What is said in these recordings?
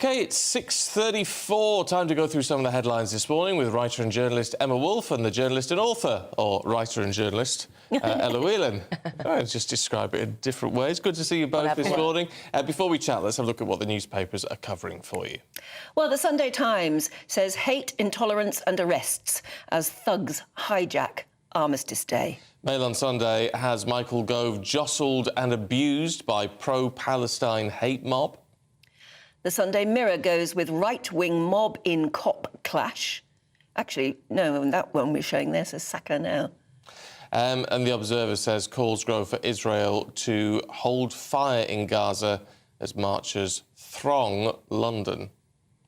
OK, it's 6:34. Time to go through some of the headlines this morning with writer and journalist Emma Wolfe and the journalist and author, or writer and journalist, Ella Whelan. I just describe it in different ways. Good to see you both this morning. Before we chat, let's have a look at what the newspapers are covering for you. Well, the Sunday Times says hate, intolerance and arrests as thugs hijack Armistice Day. Mail on Sunday has Michael Gove jostled and abused by pro-Palestine hate mob. The Sunday Mirror goes with right-wing mob in cop clash. Actually, no, that one we're showing there says Saka now. And the Observer says calls grow for Israel to hold fire in Gaza as marchers throng London.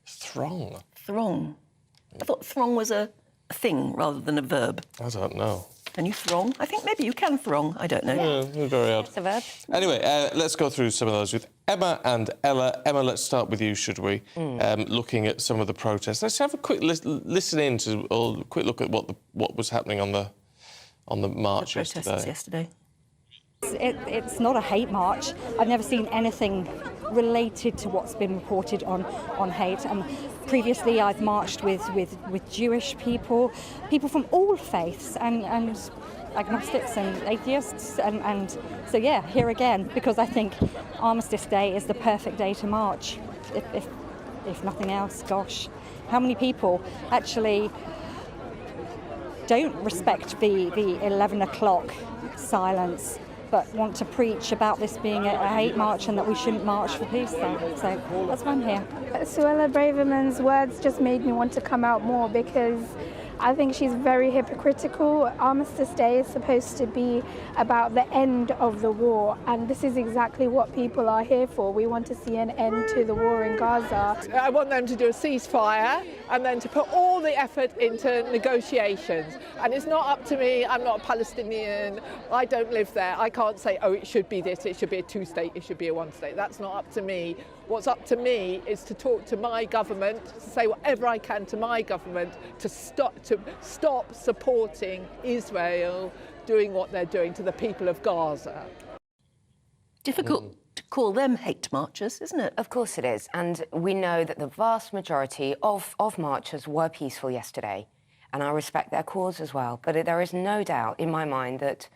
Throng? Throng. I thought throng was a thing rather than a verb. I don't know. Can you throng? I think maybe you can throng. I don't know. Yeah, very odd. It's a verb. Anyway, let's go through some of those with Emma and Ella. Emma, let's start with you, should we? Looking at some of the protests. Let's have a quick listen in to, or a quick look at what was happening on the march yesterday. It's not a hate march. I've never seen anything related to what's been reported on hate. Previously, I've marched with Jewish people from all faiths and agnostics and atheists, and so yeah, here again, because I think Armistice Day is the perfect day to march. If nothing else, gosh, how many people actually don't respect the 11 o'clock silence, but want to preach about this being a hate march and that we shouldn't march for peace. So that's why I'm here. Suella Braverman's words just made me want to come out more, because I think she's very hypocritical. Armistice Day is supposed to be about the end of the war, and this is exactly what people are here for. We want to see an end to the war in Gaza. I want them to do a ceasefire and then to put all the effort into negotiations. And it's not up to me. I'm not a Palestinian. I don't live there. I can't say, oh, it should be this, it should be a two-state, it should be a one-state. That's not up to me. What's up to me is to talk to my government, to say whatever I can to my government to stop supporting Israel doing what they're doing to the people of Gaza. Difficult to call them hate marchers, isn't it? Of course it is. And we know that the vast majority of marchers were peaceful yesterday. And I respect their cause as well. But there is no doubt in my mind that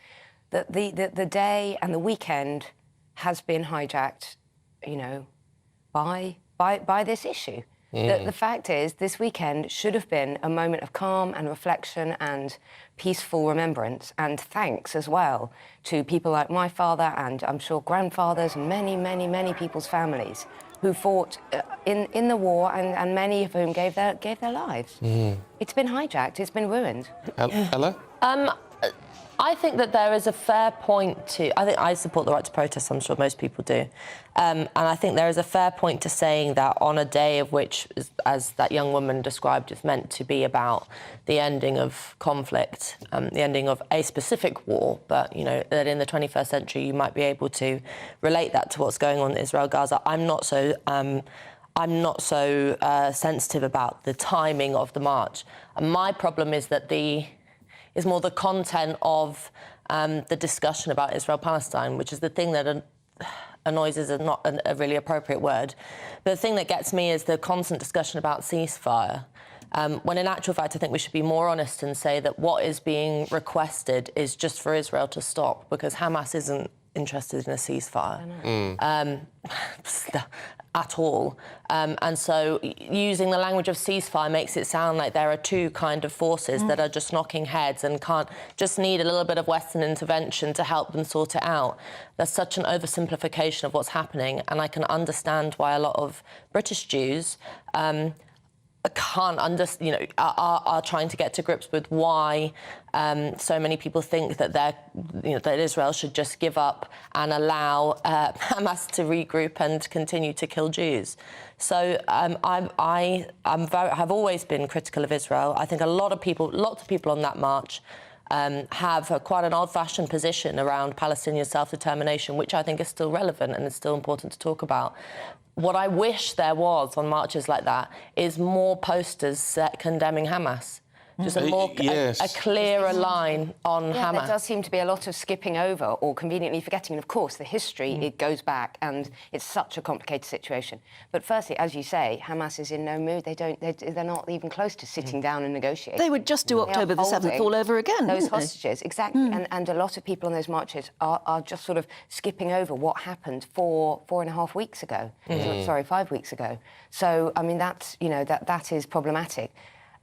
the day and the weekend has been hijacked, you know, by this issue. The fact is, this weekend should have been a moment of calm and reflection and peaceful remembrance, and thanks as well to people like my father and I'm sure grandfathers and many people's families who fought in the war, and many of whom gave their lives. It's been hijacked, it's been ruined. Ella? I think that there is a fair point to... I think I support the right to protest, I'm sure most people do. And I think there is a fair point to saying that on a day of which, as that young woman described, is meant to be about the ending of conflict, the ending of a specific war, but, you know, that in the 21st century you might be able to relate that to what's going on in Israel-Gaza. I'm not so sensitive about the timing of the march. And my problem is that is more the content of the discussion about Israel-Palestine, which is the thing that annoys is not a really appropriate word. But the thing that gets me is the constant discussion about ceasefire, when in actual fact I think we should be more honest and say that what is being requested is just for Israel to stop, because Hamas isn't interested in a ceasefire at all. And so using the language of ceasefire makes it sound like there are two kind of forces that are just knocking heads and just need a little bit of Western intervention to help them sort it out. There's such an oversimplification of what's happening, and I can understand why a lot of British Jews are trying to get to grips with why so many people think that that Israel should just give up and allow Hamas to regroup and continue to kill Jews. So have always been critical of Israel. I think lots of people on that march have quite an old-fashioned position around Palestinian self-determination, which I think is still relevant and is still important to talk about. What I wish there was on marches like that is more posters condemning Hamas, just a clearer line on Yeah, Hamas. there does seem to be a lot of skipping over or conveniently forgetting. And of course, the history, it goes back, and it's such a complicated situation. But firstly, as you say, Hamas is in no mood. They're not even close to sitting down and negotiating. They would just do October the 7th all over again, those wouldn't they? hostages, exactly. And a lot of people on those marches are just sort of skipping over what happened 4.5 weeks ago. Sorry, 5 weeks ago. So, I mean, that's, that is problematic.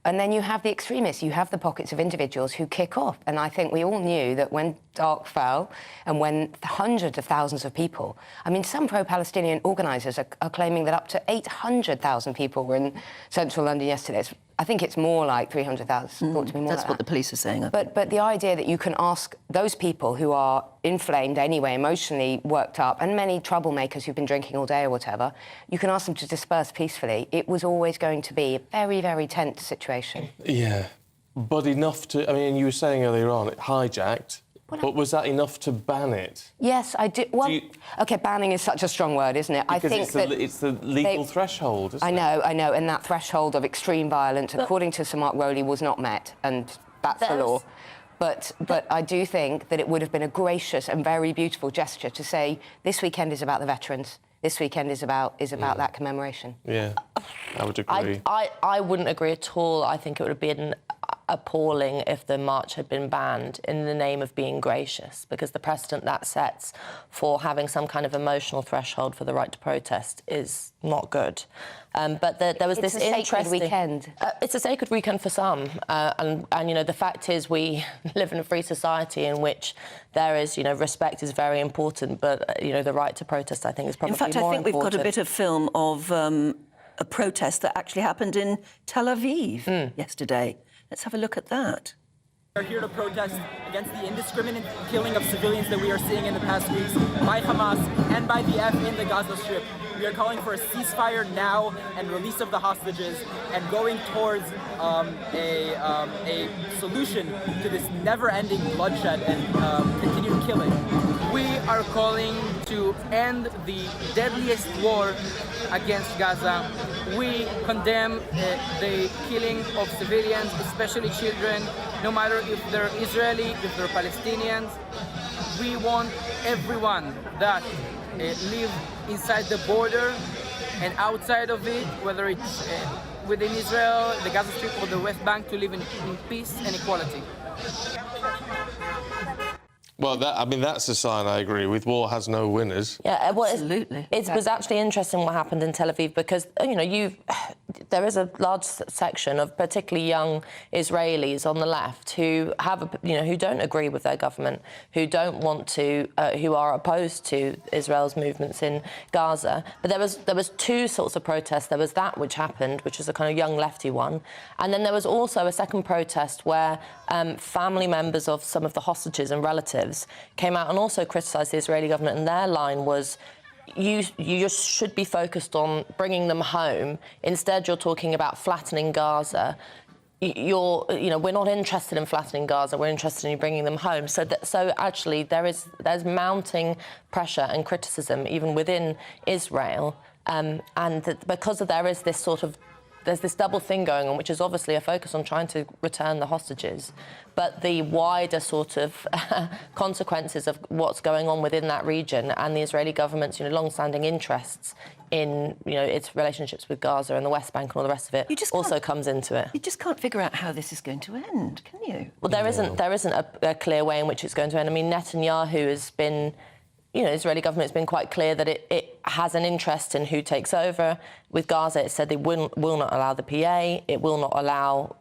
And then you have the extremists, you have the pockets of individuals who kick off. And I think we all knew that when dark fell and when hundreds of thousands of people, I mean, some pro-Palestinian organisers are claiming that up to 800,000 people were in central London yesterday. I think it's more like 300,000. Thought to be more That's like what that. the police are saying. But the idea that you can ask those people who are inflamed anyway, emotionally worked up, and many troublemakers who've been drinking all day or whatever, you can ask them to disperse peacefully. It was always going to be a very, very tense situation. Yeah, but enough to... I mean, you were saying earlier on, it hijacked, but was that enough to ban it? Yes, I do. Well, OK, banning is such a strong word, isn't it? Because I think it's the legal threshold, isn't it? I know, and that threshold of extreme violence, according to Sir Mark Rowley, was not met, and that's the law. But I do think that it would have been a gracious and very beautiful gesture to say this weekend is about the veterans. This weekend is about that commemoration. Yeah, I would agree. I wouldn't agree at all. I think it would have been appalling if the march had been banned in the name of being gracious, because the precedent that sets for having some kind of emotional threshold for the right to protest is not good. But there was this interesting... It's a sacred weekend. It's a sacred weekend for some. And, the fact is we live in a free society in which there is, respect is very important, but, the right to protest, I think, is probably more important. In fact, I think we've got a bit of film of a protest that actually happened in Tel Aviv yesterday. Let's have a look at that. We are here to protest against the indiscriminate killing of civilians that we are seeing in the past weeks by Hamas and by the F in the Gaza Strip. We are calling for a ceasefire now and release of the hostages and going towards a solution to this never-ending bloodshed and continued killing. We are calling to end the deadliest war against Gaza. We condemn the killing of civilians, especially children, no matter if they're Israeli, if they're Palestinians. We want everyone that live inside the border and outside of it, whether it's within Israel, the Gaza Strip, or the West Bank, to live in peace and equality. Well, that's a sign I agree with. War has no winners. Yeah, well, absolutely. It was actually interesting what happened in Tel Aviv because, there is a large section of particularly young Israelis on the left who have, who don't agree with their government, who don't want to, who are opposed to Israel's movements in Gaza. But there was two sorts of protests. There was that which happened, which was a kind of young lefty one, and then there was also a second protest where family members of some of the hostages and relatives came out and also criticised the Israeli government, and their line was, you just should be focused on bringing them home. Instead, you're talking about flattening Gaza. We're not interested in flattening Gaza. We're interested in bringing them home. So actually, there's mounting pressure and criticism even within Israel, because there is this sort of there's this double thing going on, which is obviously a focus on trying to return the hostages, but the wider sort of consequences of what's going on within that region and the Israeli government's, long-standing interests in, its relationships with Gaza and the West Bank and all the rest of it also comes into it. You just can't figure out how this is going to end, can you? Well, there isn't a clear way in which it's going to end. I mean, Netanyahu has been... the Israeli government has been quite clear that it has an interest in who takes over. With Gaza, it said they will not allow the PA. It will not allow...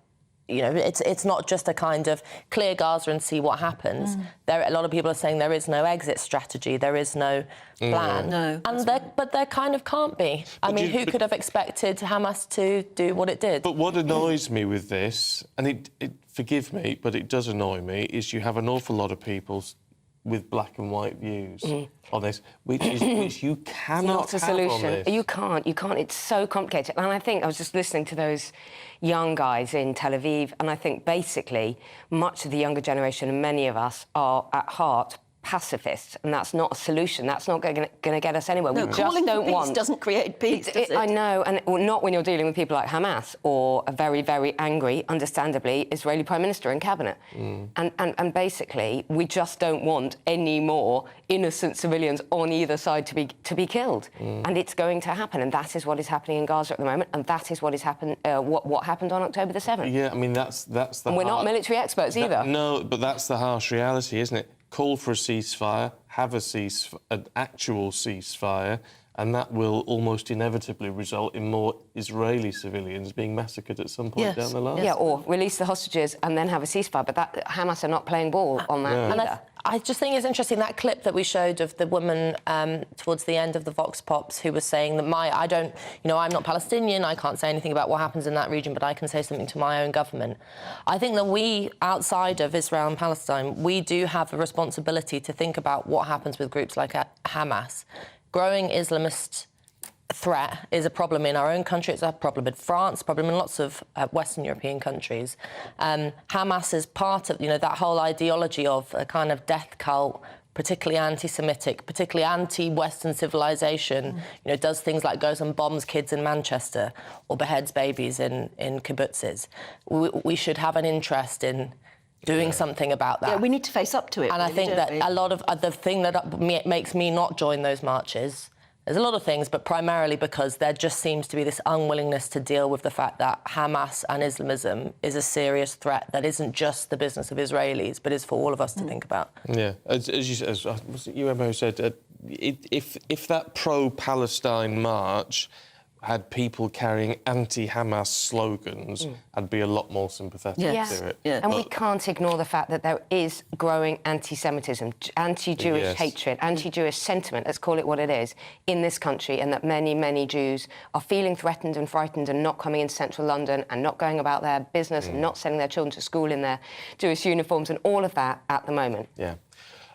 it's not just a kind of clear Gaza and see what happens. A lot of people are saying there is no exit strategy, there is no plan. No. But there kind of can't be. Who could have expected Hamas to do what it did? But what annoys me with this, and it forgive me, but it does annoy me, is you have an awful lot of people with black and white views on this, which you cannot have on solution. this. You can't. It's so complicated. And I think I was just listening to those young guys in Tel Aviv, and I think basically much of the younger generation and many of us are at heart pacifists, and that's not a solution. That's not going to get us anywhere. No, we calling just don't for peace want. doesn't create peace, does it? I know, and not when you're dealing with people like Hamas or a very, very angry, understandably, Israeli Prime Minister and cabinet. And basically, we just don't want any more innocent civilians on either side to be killed. And it's going to happen, and that is what is happening in Gaza at the moment, and that is what is what happened on October the 7th. Yeah, I mean, that's the. And we're not military experts either. No, but that's the harsh reality, isn't it? Call for a ceasefire, have an actual ceasefire, and that will almost inevitably result in more Israeli civilians being massacred at some point down the line. Yeah, or release the hostages and then have a ceasefire. But Hamas are not playing ball on that either. I just think it's interesting, that clip that we showed of the woman towards the end of the Vox Pops who was saying that I'm not Palestinian, I can't say anything about what happens in that region, but I can say something to my own government. I think that we, outside of Israel and Palestine, we do have a responsibility to think about what happens with groups like Hamas. Growing Islamist threat is a problem in our own country, it's a problem in France, problem in lots of Western European countries. Hamas is part of, that whole ideology of a kind of death cult, particularly anti-Semitic, particularly anti-Western civilization, does things like goes and bombs kids in Manchester or beheads babies in kibbutzes. We should have an interest in doing something about that. Yeah, we need to face up to it. And I think that a lot of the thing that makes me not join those marches, there's a lot of things, but primarily because there just seems to be this unwillingness to deal with the fact that Hamas and Islamism is a serious threat that isn't just the business of Israelis, but is for all of us to think about. Yeah, as was it you, Emma, who said, if that pro-Palestine march had people carrying anti-Hamas slogans, I'd be a lot more sympathetic to it. And we can't ignore the fact that there is growing anti-Semitism, anti-Jewish hatred, anti-Jewish sentiment, let's call it what it is, in this country, and that many, many Jews are feeling threatened and frightened and not coming into central London and not going about their business and not sending their children to school in their Jewish uniforms and all of that at the moment. Yeah.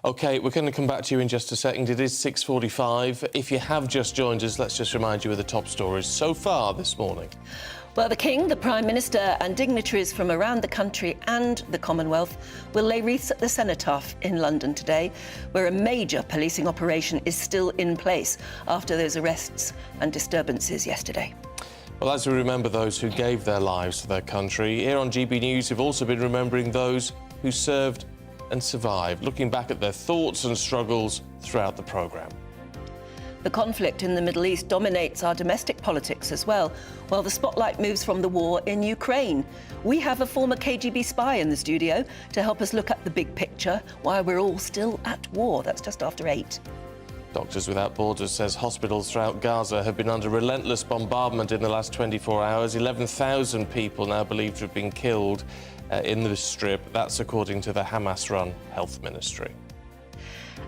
OK, we're going to come back to you in just a second. It is 6:45. If you have just joined us, let's just remind you of the top stories so far this morning. Well, the King, the Prime Minister and dignitaries from around the country and the Commonwealth will lay wreaths at the Cenotaph in London today, where a major policing operation is still in place after those arrests and disturbances yesterday. Well, as we remember those who gave their lives to their country, here on GB News we've also been remembering those who served and survived, looking back at their thoughts and struggles throughout the programme. The conflict in the Middle East dominates our domestic politics as well, while the spotlight moves from the war in Ukraine. We have a former KGB spy in the studio to help us look at the big picture while we're all still at war. That's just after 8. Doctors Without Borders says hospitals throughout Gaza have been under relentless bombardment in the last 24 hours. 11,000 people now believed to have been killed in the Strip. That's according to the Hamas-run Health Ministry.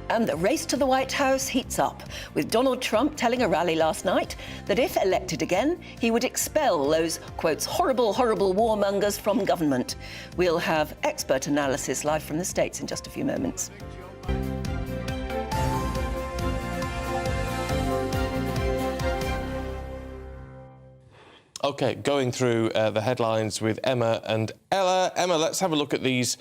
And the race to the White House heats up, with Donald Trump telling a rally last night that if elected again, he would expel those, quotes, horrible, horrible warmongers from government. We'll have expert analysis live from the States in just a few moments. OK, going through the headlines with Emma and Ella. Emma, let's have a look at these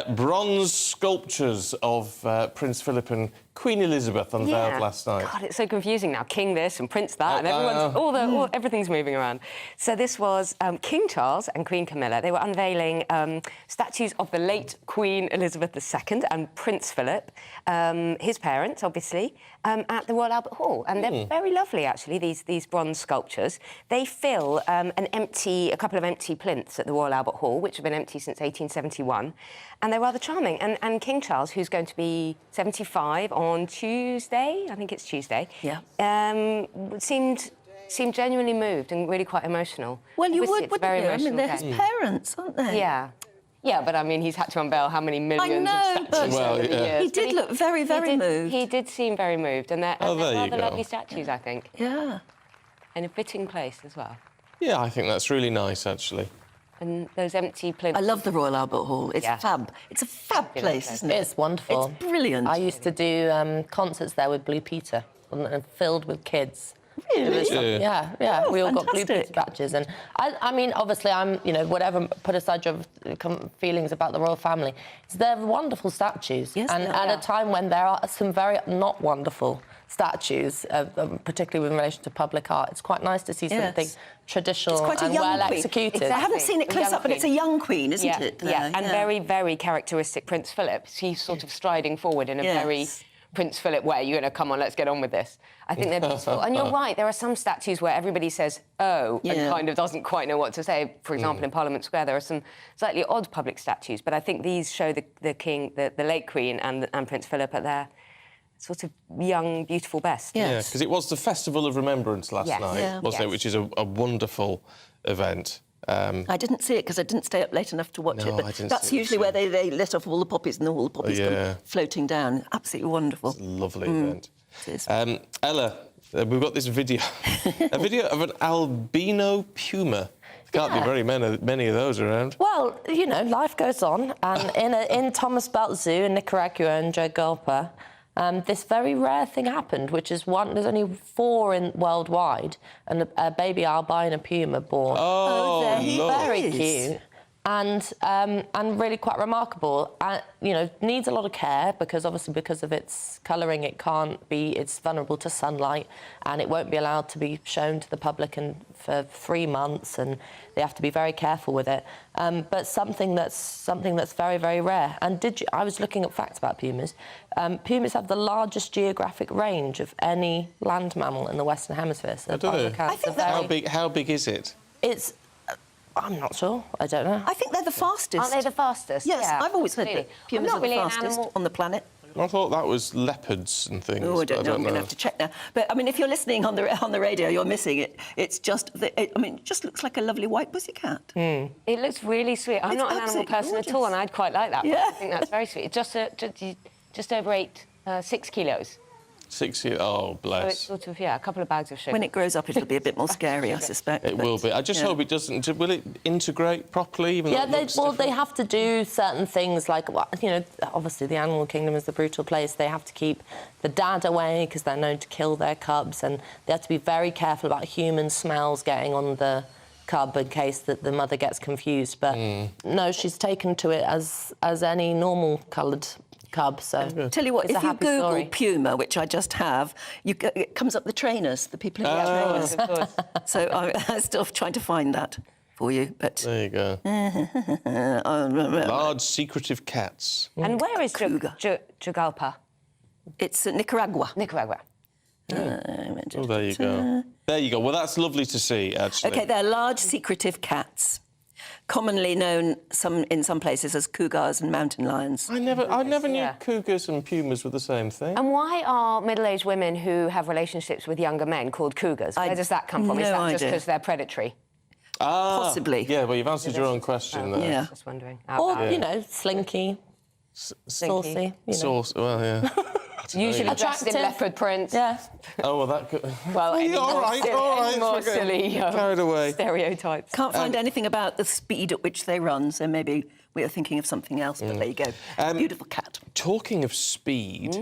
bronze sculptures of Prince Philip and Queen Elizabeth unveiled last night. God, it's so confusing now. King this and Prince that, and everyone's everything's moving around. So this was King Charles and Queen Camilla. They were unveiling statues of the late Queen Elizabeth II and Prince Philip, his parents, obviously, at the Royal Albert Hall, and they're very lovely, actually. These bronze sculptures. They fill a couple of empty plinths at the Royal Albert Hall, which have been empty since 1871, and they're rather charming. And King Charles, who's going to be 75 on Tuesday, I think it's Tuesday, seemed genuinely moved and really quite emotional. Well, you Obviously, would, wouldn't you? I mean, they're his parents, aren't they? Yeah. Yeah, but I mean, he's had to unveil how many millions of statues over the years. He did look very, very moved. He did seem very moved, and they're rather lovely statues, I think. Yeah. In a fitting place as well. Yeah, I think that's really nice, actually. And those empty plinths. I love the Royal Albert Hall. It's fab. It's a fab place, isn't it? It's wonderful. It's brilliant. I used to do concerts there with Blue Peter, filled with kids. Really? Yeah. Oh, we all got fantastic. Bluetooth badges, and I mean, obviously, I'm, whatever, put aside your feelings about the royal family, they're wonderful statues, Yes, and they at are. a time when there are some very not wonderful statues, particularly in relation to public art, it's quite nice to see something traditional It's quite a and young well queen. executed. I haven't seen it A close young up, but it's a queen. young queen, isn't it? Yeah, and very, very characteristic Prince Philip. He's sort of striding forward in a very Prince Philip way. You're going to come on, let's get on with this. I think they're beautiful. And you're right, there are some statues where everybody says, oh, and kind of doesn't quite know what to say. For example, in Parliament Square, there are some slightly odd public statues, but I think these show the king, the late Queen and Prince Philip at their sort of young, beautiful best. Yeah, because it was the Festival of Remembrance last night, wasn't it? Which is a wonderful event. I didn't see it because I didn't stay up late enough to watch it, I but didn't that's see it, usually where they let off all the poppies and all the poppies come floating down. Absolutely wonderful. It's a lovely event. It is. Ella, we've got this video. A video of an albino puma. There can't be very many of those around. Well, life goes on, and in Thomas Belt Zoo in Nicaragua and Jogalpa, this very rare thing happened, which is there's only 4 worldwide, and a baby albino puma born. Oh, very cute. And really quite remarkable. Needs a lot of care because of its colouring, it's vulnerable to sunlight, and it won't be allowed to be shown to the public for 3 months, and they have to be very careful with it. But something that's very, very rare. And I was looking at facts about pumas. Pumas have the largest geographic range of any land mammal in the Western Hemisphere. So how big is it? I'm not sure. I don't know. I think they're the fastest. Aren't they the fastest? Yes, Yeah, I've always heard that pumas are the fastest on the planet. I thought that was leopards and things. Oh, I don't know. I'm going to have to check now. But I mean, if you're listening on the radio, you're missing it. It's just, it just looks like a lovely white pussycat. It looks really sweet. I'm not an animal person at all, and I'd quite like that. Yeah. I think that's very sweet. Just over 6 kilos. 6 years. Oh, bless. So it's sort of, a couple of bags of sugar. When it grows up, it'll be a bit more scary, I suspect. It will be. I just hope it doesn't. Will it integrate properly? Even they have to do certain things like, obviously the animal kingdom is the brutal place. They have to keep the dad away because they're known to kill their cubs, and they have to be very careful about human smells getting on the cub in case that the mother gets confused. But no, she's taken to it as any normal coloured cub, so tell you what, it's if a you happy Google story. puma, which I just have, it comes up the trainers, the people who get trainers. Of course. So I'm still trying to find that for you, but there you go. Large secretive cats. And where is Jogalpa? It's Nicaragua. Nicaragua. Oh, there you go. There you go. Well, that's lovely to see, actually. OK, they're large secretive cats, commonly known in some places as cougars and mountain lions. I never knew cougars and pumas were the same thing. And why are middle-aged women who have relationships with younger men called cougars? Where does that come from? Is that just because they're predatory? Possibly. Yeah, well, you've answered your own question there. Yeah. Just wondering. Or, slinky, saucy. Sauce, well, yeah. Usually dressed in leopard print. Yeah. Oh, well, that could... Well, all right. more silly carried away. stereotypes. Can't find anything about the speed at which they run, so maybe we are thinking of something else, but there you go. Beautiful cat. Talking of speed,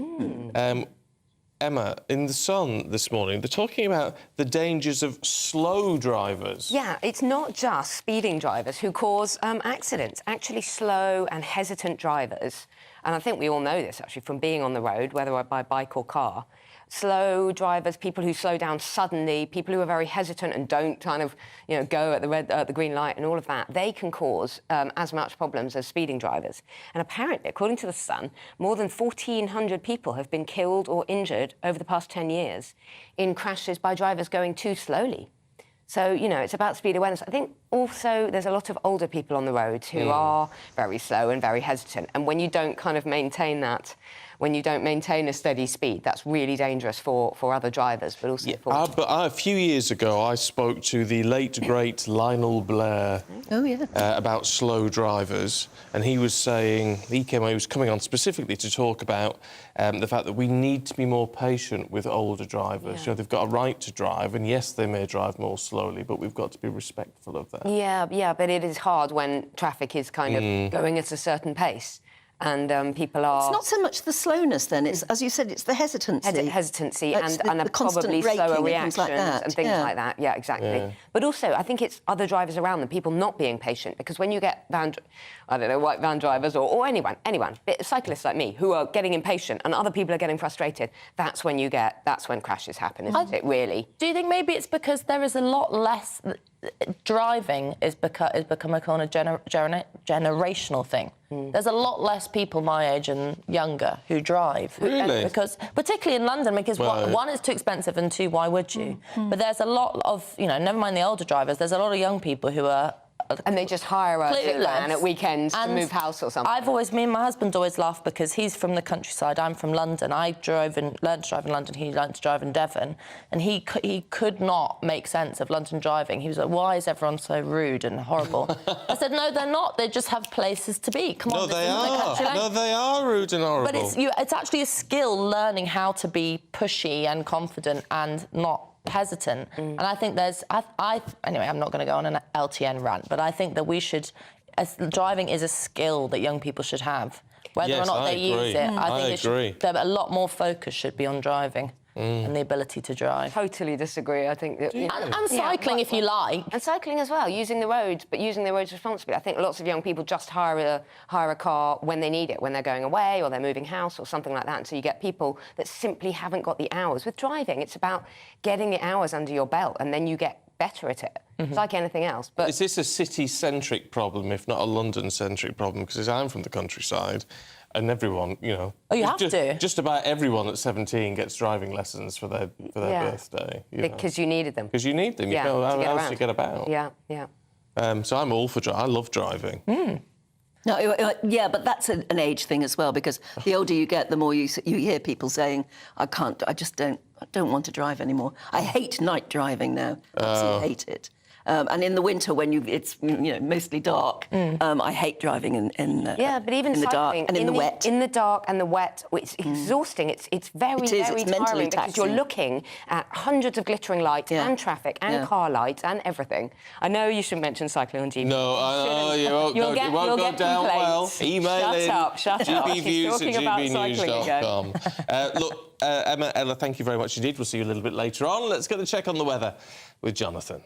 Emma, in The Sun this morning, they're talking about the dangers of slow drivers. Yeah, it's not just speeding drivers who cause accidents. Actually, slow and hesitant drivers, and I think we all know this, actually, from being on the road, whether by bike or car, slow drivers, people who slow down suddenly, people who are very hesitant and don't kind of, go at the green light and all of that, they can cause as much problems as speeding drivers. And apparently, according to The Sun, more than 1,400 people have been killed or injured over the past 10 years in crashes by drivers going too slowly. So, it's about speed awareness. I think also there's a lot of older people on the road who are very slow and very hesitant. And when you don't kind of maintain that, when you don't maintain a steady speed, that's really dangerous for other drivers, but also for... But a few years ago, I spoke to the late, great Lionel Blair about slow drivers, and he was saying... He was coming on specifically to talk about the fact that we need to be more patient with older drivers. They've got a right to drive, and yes, they may drive more slowly, but we've got to be respectful of that. Yeah, but it is hard when traffic is kind of going at a certain pace. And people are... It's not so much the slowness then, it's, as you said, it's the hesitancy. Hesitancy It's and the a constant probably braking slower and reactions things like that. Yeah, exactly. But also, I think it's other drivers around them, people not being patient, because when you get white van drivers or anyone, cyclists like me, who are getting impatient and other people are getting frustrated, that's when crashes happen, isn't it, really? Do you think maybe it's because there is a lot less... Driving is become a kind of generational thing. There's a lot less people my age and younger who drive. Really? Because, particularly in London, because one, it's too expensive, and two, why would you? But there's a lot of, you know, never mind the older drivers, there's a lot of young people who are... And they just hire a van at weekends to move house or something. Me and my husband always laugh because he's from the countryside, I'm from London. I learned to drive in London, he learned to drive in Devon, and he could not make sense of London driving. He was like, why is everyone so rude and horrible? I said, no, they're not. They just have places to be. Come on, no, they are. No, they are rude and horrible. But it's actually a skill, learning how to be pushy and confident and not hesitant. And I think anyway, I'm not going to go on an LTN rant, but I think that we should, driving is a skill that young people should have. Whether or not they use it, I think a lot more focus should be on driving and the ability to drive. Totally disagree. I think that... And cycling, if you like. And cycling as well, using the roads, but using the roads responsibly. I think lots of young people just hire a car when they need it, when they're going away or they're moving house or something like that. And so you get people that simply haven't got the hours. With driving, it's about getting the hours under your belt, and then you get better at it. It's like anything else. But is this a city-centric problem, if not a London-centric problem? Because I'm from the countryside, and everyone, you know... Oh, you have to? Just about everyone at 17 gets driving lessons for their birthday. Because you needed them. Because you need them. You know how else to get about. Yeah, yeah. So I'm all for driving. I love driving. No, yeah, but that's an age thing as well, because the older you get, the more you hear people saying, I don't want to drive anymore. I hate night driving now. Absolutely hate it. And in the winter, when it's mostly dark, I hate driving in the but even in the dark cycling, and in the wet. In the dark and the wet, it's exhausting. It's very tiring because you're looking at hundreds of glittering lights and traffic and car lights and everything. I know you shouldn't mention cycling on GBNEWS. No, I know you won't go down well. Email in. Shut up. gbviews@gbnews.com. Look, Emma, Ella, thank you very much indeed. We'll see you a little bit later on. Let's get the check on the weather with Jonathan.